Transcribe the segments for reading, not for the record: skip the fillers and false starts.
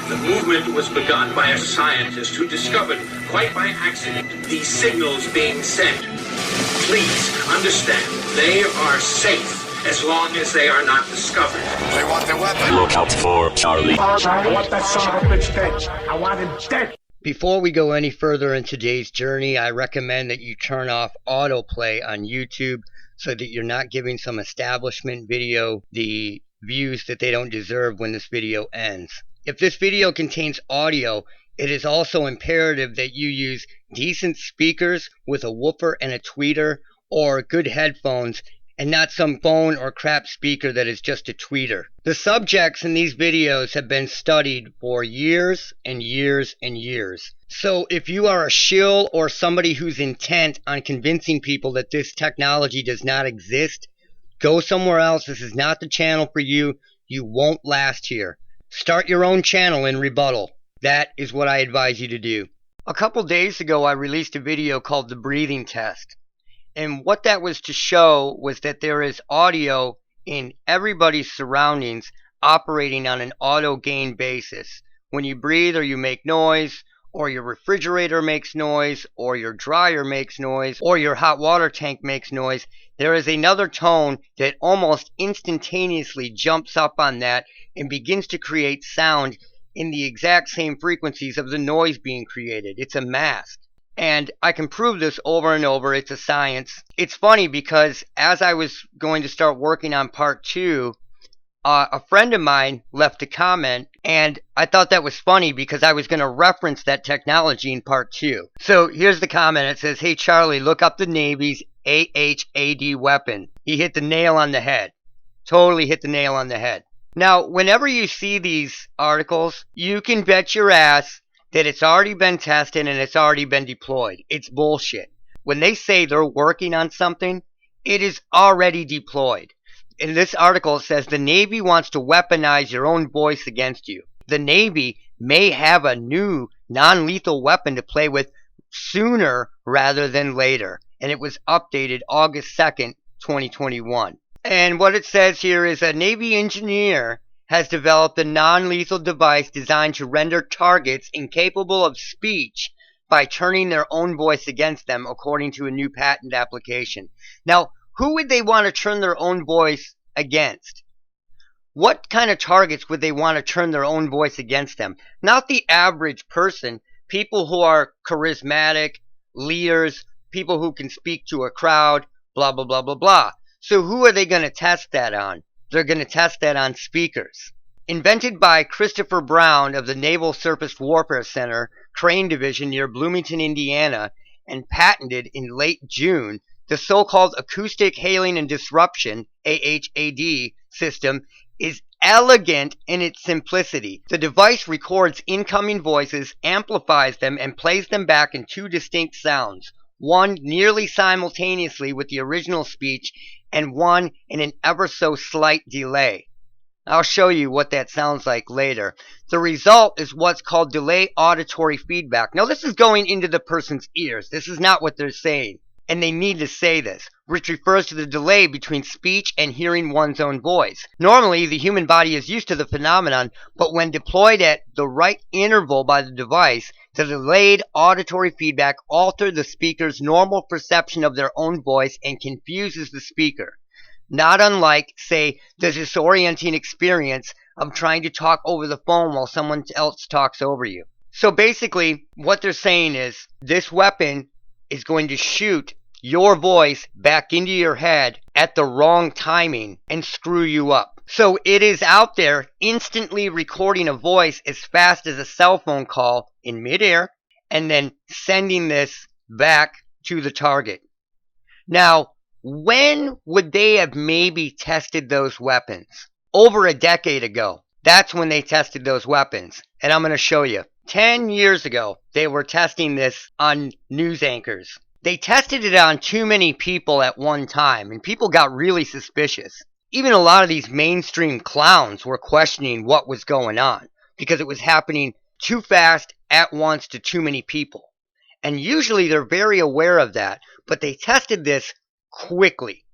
The movement was begun by a scientist who discovered, quite by accident, these signals being sent. Please understand, they are safe as long as they are not discovered. They want the weapon. Look out for Charlie. I want that son of a bitch dead. I want him dead. Before we go any further in today's journey, I recommend that you turn off autoplay on YouTube so that you're not giving some establishment video the views that they don't deserve when this video ends. If this video contains audio, it is also imperative that you use decent speakers with a woofer and a tweeter, or good headphones, and not some phone or crap speaker that is just a tweeter. The subjects in these videos have been studied for years and years and years. So if you are a shill or somebody who's intent on convincing people that this technology does not exist, go somewhere else. This is not the channel for you. You won't last here. Start your own channel in rebuttal. That is what I advise you to do. A couple days ago, I released a video called The Breathing Test. And what that was to show was that there is audio in everybody's surroundings operating on an auto gain basis. When you breathe or you make noise, or your refrigerator makes noise, or your dryer makes noise, or your hot water tank makes noise, there is another tone that almost instantaneously jumps up on that and begins to create sound in the exact same frequencies of the noise being created. It's a mask. And I can prove this over and over. It's a science. It's funny because as I was going to start working on part 2, a friend of mine left a comment, and I thought that was funny because I was going to reference that technology in part 2. So here's the comment. It says, "Hey Charlie, look up the Navy's AHAD weapon." He hit the nail on the head. Totally hit the nail on the head. Now, whenever you see these articles, you can bet your ass that it's already been tested and it's already been deployed. It's bullshit. When they say they're working on something, it is already deployed. In this article, it says the Navy wants to weaponize your own voice against you. The Navy may have a new non-lethal weapon to play with sooner rather than later. And it was updated August 2nd, 2021. And what it says here is a Navy engineer has developed a non-lethal device designed to render targets incapable of speech by turning their own voice against them, according to a new patent application. Now, who would they want to turn their own voice against? What kind of targets would they want to turn their own voice against them? Not the average person, people who are charismatic, leaders, people who can speak to a crowd, blah, blah, blah, blah, blah. So who are they going to test that on? They're going to test that on speakers. Invented by Christopher Brown of the Naval Surface Warfare Center, Crane Division near Bloomington, Indiana, and patented in late June, the so-called Acoustic Hailing and Disruption, AHAD, system is elegant in its simplicity. The device records incoming voices, amplifies them, and plays them back in 2 distinct sounds, one nearly simultaneously with the original speech and one in an ever so slight delay. I'll show you what that sounds like later. The result is what's called delay auditory feedback. Now, this is going into the person's ears. This is not what they're saying. And they need to say this, which refers to the delay between speech and hearing one's own voice. Normally, the human body is used to the phenomenon, but when deployed at the right interval by the device, the delayed auditory feedback alters the speaker's normal perception of their own voice and confuses the speaker. Not unlike, say, the disorienting experience of trying to talk over the phone while someone else talks over you. So basically, what they're saying is, this weapon is going to shoot your voice back into your head at the wrong timing and screw you up. So it is out there instantly recording a voice as fast as a cell phone call in midair and then sending this back to the target. Now, when would they have maybe tested those weapons? Over a decade ago. That's when they tested those weapons. And I'm going to show you. 10 years ago, they were testing this on news anchors. They tested it on too many people at one time, and people got really suspicious. Even a lot of these mainstream clowns were questioning what was going on, because it was happening too fast at once to too many people. And usually they're very aware of that, but they tested this quickly,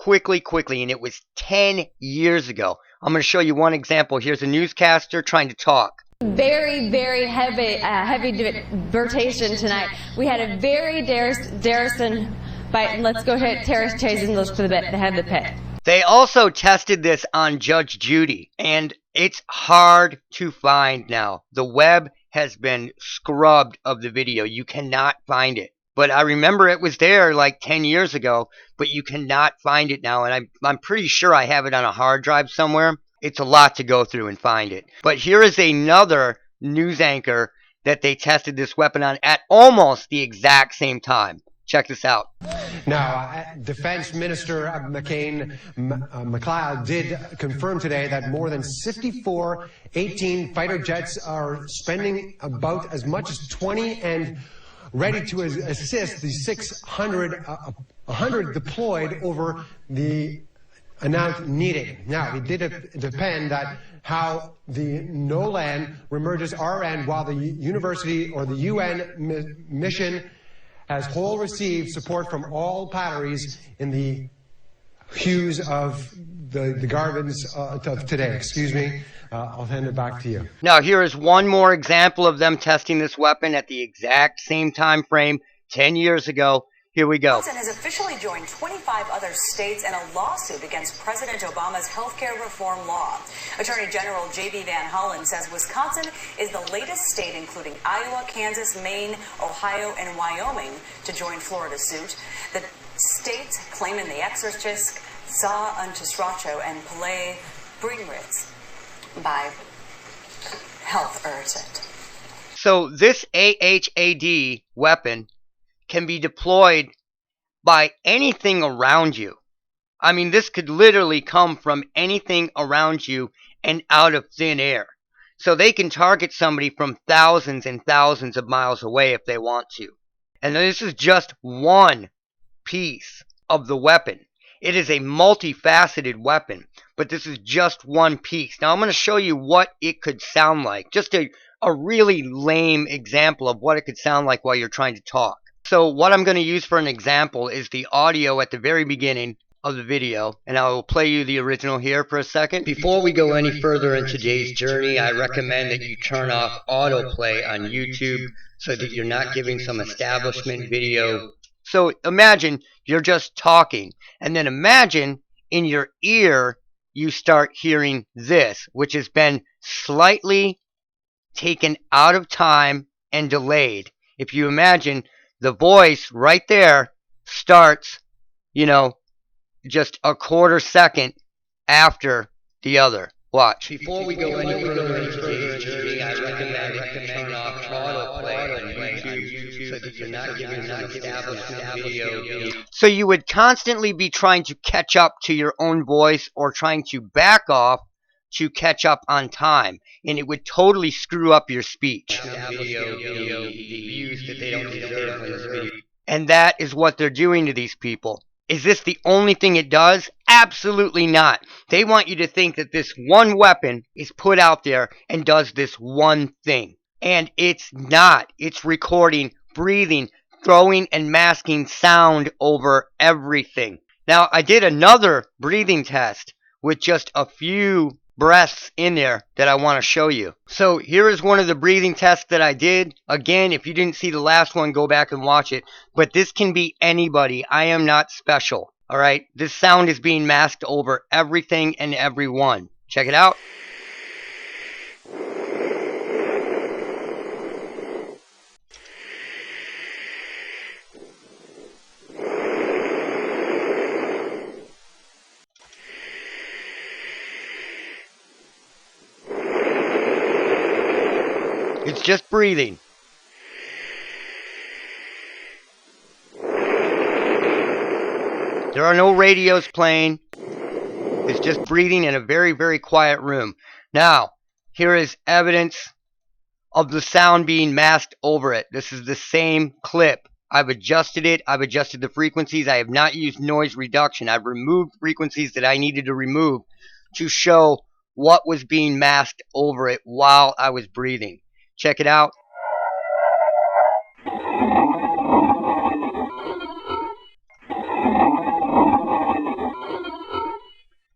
and it was 10 years ago. I'm going to show you one example. Here's a newscaster trying to talk. Very, very heavy debatation tonight. We had a very Darrison fight. Let's go to Terrace chasing those for the head of the pit. They also tested this on Judge Judy, and it's hard to find now. The web has been scrubbed of the video. You cannot find it. But I remember it was there like 10 years ago, but you cannot find it now. And I'm pretty sure I have it on a hard drive somewhere. It's a lot to go through and find it. But here is another news anchor that they tested this weapon on at almost the exact same time. Check this out. Now, Defense Minister McLeod did confirm today that more than 54 18 fighter jets are spending about as much as 20 and ready to assist the 100 deployed over the announced needed. Now, it did depend that how the no land remerges our end, while the university or the UN mission as whole received support from all batteries in the hues of the garbins of today. Excuse me. I'll hand it back to you. Now, here is one more example of them testing this weapon at the exact same time frame 10 years ago. Here we go. Wisconsin has officially joined 25 other states in a lawsuit against President Obama's health care reform law. Attorney General J.B. Van Hollen says Wisconsin is the latest state, including Iowa, Kansas, Maine, Ohio, and Wyoming, to join Florida's suit. The states claiming the exorcist saw unto Stracho and Palais Bringrits by health irritant. So this AHAD weapon can be deployed by anything around you. I mean, this could literally come from anything around you and out of thin air. So they can target somebody from thousands and thousands of miles away if they want to. And this is just one piece of the weapon. It is a multifaceted weapon, but this is just one piece. Now I'm going to show you what it could sound like. Just a really lame example of what it could sound like while you're trying to talk. So what I'm going to use for an example is the audio at the very beginning of the video, and I will play you the original here for a second. Before we go any further in today's journey, I recommend that you turn off autoplay on YouTube so that you're not giving some establishment video. So imagine you're just talking, and then imagine in your ear you start hearing this, which has been slightly taken out of time and delayed. If you imagine the voice right there starts, just a quarter second after the other. Watch. Before we go any further into today's journey, I recommend that you turn off autoplay on YouTube so that you're not giving some established video. So you would constantly be trying to catch up to your own voice or trying to back off to catch up on time, and it would totally screw up your speech. And that is what they're doing to these people. Is this the only thing it does? Absolutely not. They want you to think that this one weapon is put out there and does this one thing. And it's not. It's recording, breathing, throwing, and masking sound over everything. Now, I did another breathing test with just a few breaths in there that I want to show you. So here is one of the breathing tests that I did. Again, if you didn't see the last one, go back and watch it. But this can be anybody. I am not special. All right? This sound is being masked over everything and everyone. Check it out. It's just breathing. There are no radios playing. It's just breathing in a very, very quiet room. Now, here is evidence of the sound being masked over it. This is the same clip. I've adjusted it. I've adjusted the frequencies. I have not used noise reduction. I've removed frequencies that I needed to remove to show what was being masked over it while I was breathing. Check it out.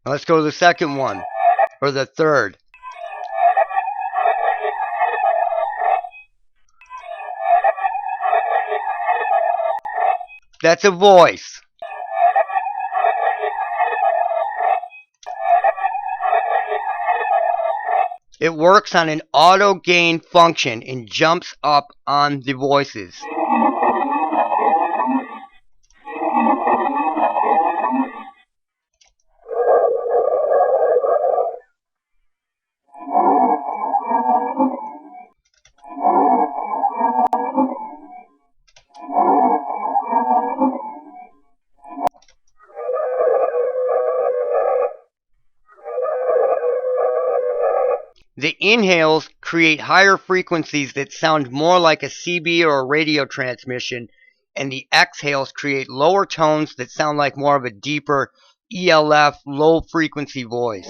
Now let's go to the second one, or the third. That's a voice. It works on an auto gain function and jumps up on the voices. The inhales create higher frequencies that sound more like a CB or a radio transmission, and the exhales create lower tones that sound like more of a deeper ELF, low frequency voice.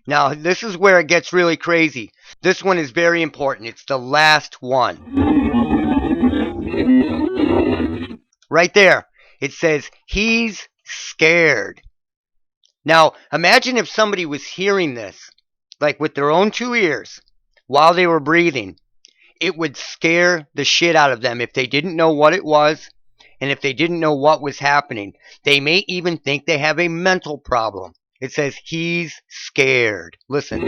Now, this is where it gets really crazy. This one is very important. It's the last one. Right there. It says, he's scared. Now, imagine if somebody was hearing this, like with their own two ears, while they were breathing. It would scare the shit out of them if they didn't know what it was, and if they didn't know what was happening. They may even think they have a mental problem. It says, he's scared. Listen.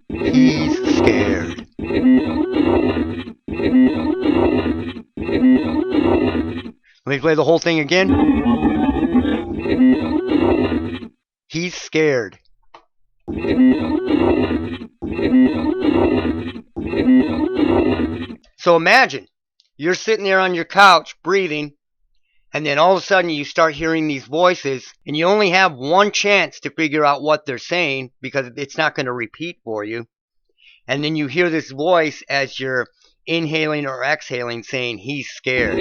He's scared. Let me play the whole thing again. He's scared. So imagine, you're sitting there on your couch breathing, and then all of a sudden you start hearing these voices, and you only have one chance to figure out what they're saying because it's not going to repeat for you. And then you hear this voice as you're inhaling or exhaling saying, he's scared.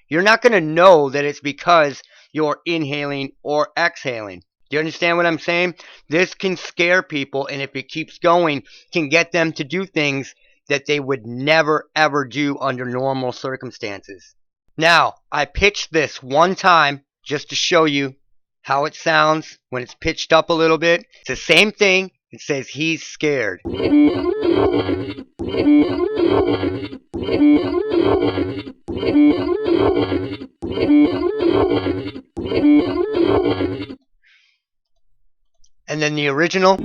You're not going to know that it's because you're inhaling or exhaling. Do you understand what I'm saying? This can scare people, and if it keeps going, can get them to do things that they would never ever do under normal circumstances. Now, I pitched this one time just to show you how it sounds when it's pitched up a little bit. It's the same thing. It says he's scared. And then the original.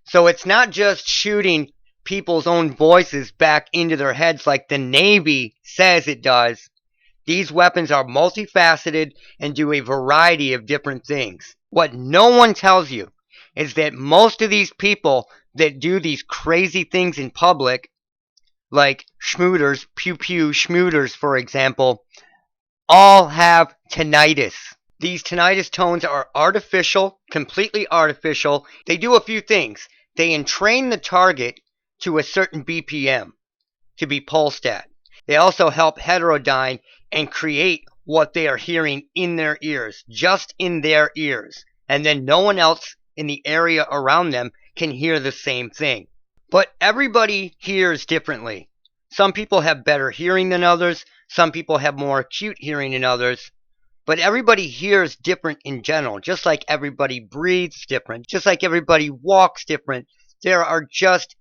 So it's not just shooting people's own voices back into their heads like the Navy says it does. These weapons are multifaceted and do a variety of different things. What no one tells you is that most of these people that do these crazy things in public, like schmooters, pew-pew schmooters, for example, all have tinnitus. These tinnitus tones are artificial, completely artificial. They do a few things. They entrain the target to a certain BPM to be pulsed at. They also help heterodyne and create what they are hearing in their ears, just in their ears. And then no one else in the area around them can hear the same thing. But everybody hears differently. Some people have better hearing than others. Some people have more acute hearing than others. But everybody hears different in general, just like everybody breathes different, just like everybody walks different. There are just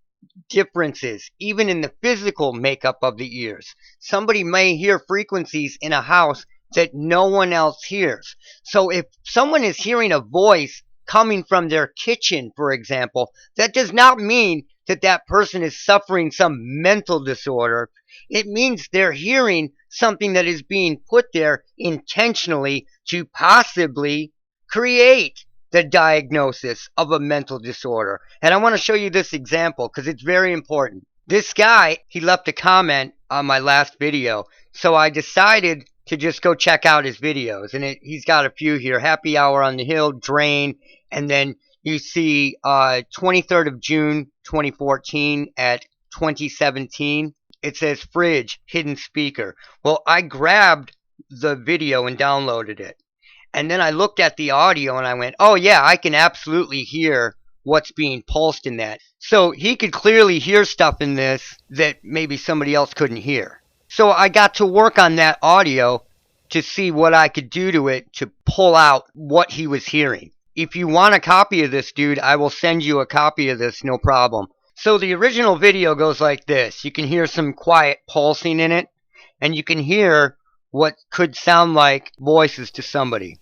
differences, even in the physical makeup of the ears. Somebody may hear frequencies in a house that no one else hears. So if someone is hearing a voice coming from their kitchen, for example, that does not mean that that person is suffering some mental disorder. It means they're hearing something that is being put there intentionally to possibly create the diagnosis of a mental disorder. And I want to show you this example because it's very important. This guy, he left a comment on my last video, so I decided to just go check out his videos. And he's got a few here. Happy Hour on the Hill, Drain, and then you see 23rd of June 2014 at 2017. It says fridge, hidden speaker. Well, I grabbed the video and downloaded it. And then I looked at the audio and I went, oh yeah, I can absolutely hear what's being pulsed in that. So he could clearly hear stuff in this that maybe somebody else couldn't hear. So I got to work on that audio to see what I could do to it to pull out what he was hearing. If you want a copy of this, dude, I will send you a copy of this, no problem. So the original video goes like this. You can hear some quiet pulsing in it, and you can hear what could sound like voices to somebody.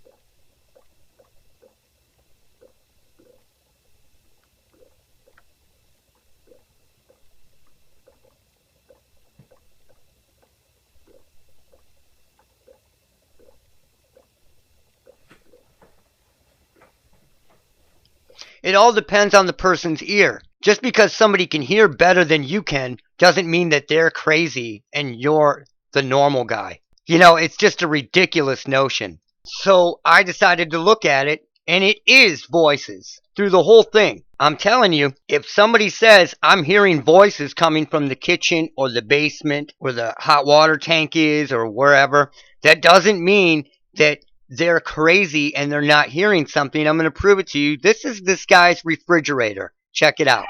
It all depends on the person's ear. Just because somebody can hear better than you can doesn't mean that they're crazy and you're the normal guy. You know, it's just a ridiculous notion. So I decided to look at it, and it is voices through the whole thing. I'm telling you, if somebody says, I'm hearing voices coming from the kitchen or the basement where the hot water tank is or wherever, that doesn't mean that they're crazy and they're not hearing something. I'm going to prove it to you. This is this guy's refrigerator. Check it out.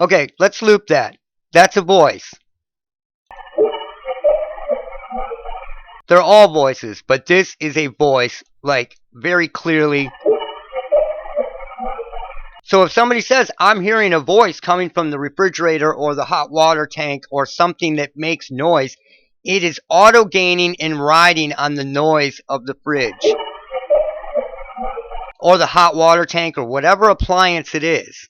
Okay, let's loop that. That's a voice. They're all voices, but this is a voice, like, very clearly. So if somebody says, I'm hearing a voice coming from the refrigerator or the hot water tank or something that makes noise, it is auto-gaining and riding on the noise of the fridge or the hot water tank or whatever appliance it is.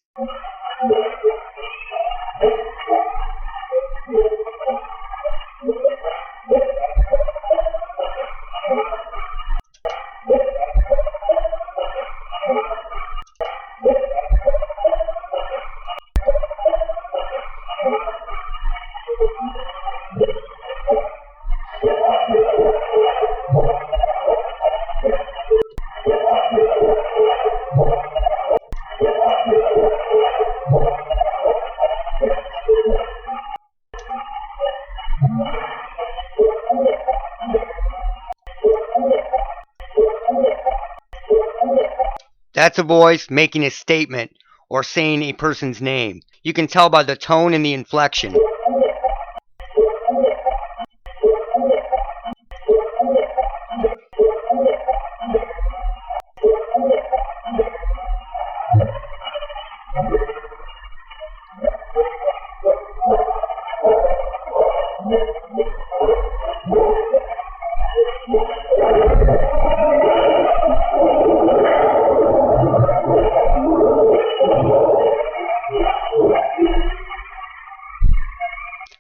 That's a voice making a statement or saying a person's name. You can tell by the tone and the inflection.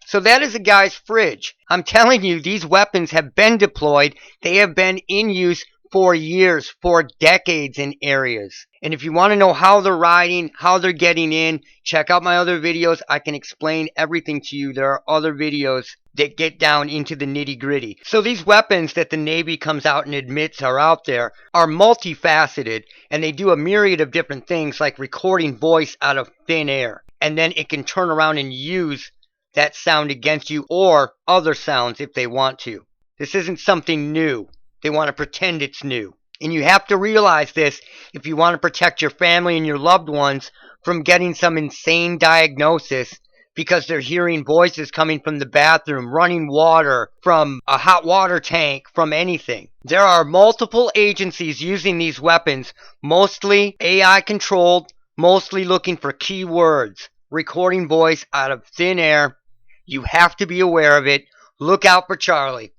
So that is a guy's fridge. I'm telling you, these weapons have been deployed. They have been in use for years, for decades in areas. And if you want to know how they're riding, how they're getting in, check out my other videos. I can explain everything to you. There are other videos that get down into the nitty-gritty. So these weapons that the Navy comes out and admits are out there are multifaceted, and they do a myriad of different things like recording voice out of thin air. And then it can turn around and use that sound against you or other sounds if they want to. This isn't something new. They want to pretend it's new. And you have to realize this if you want to protect your family and your loved ones from getting some insane diagnosis because they're hearing voices coming from the bathroom, running water, from a hot water tank, from anything. There are multiple agencies using these weapons, mostly AI controlled, mostly looking for keywords, recording voice out of thin air. You have to be aware of it. Look out for Charlie.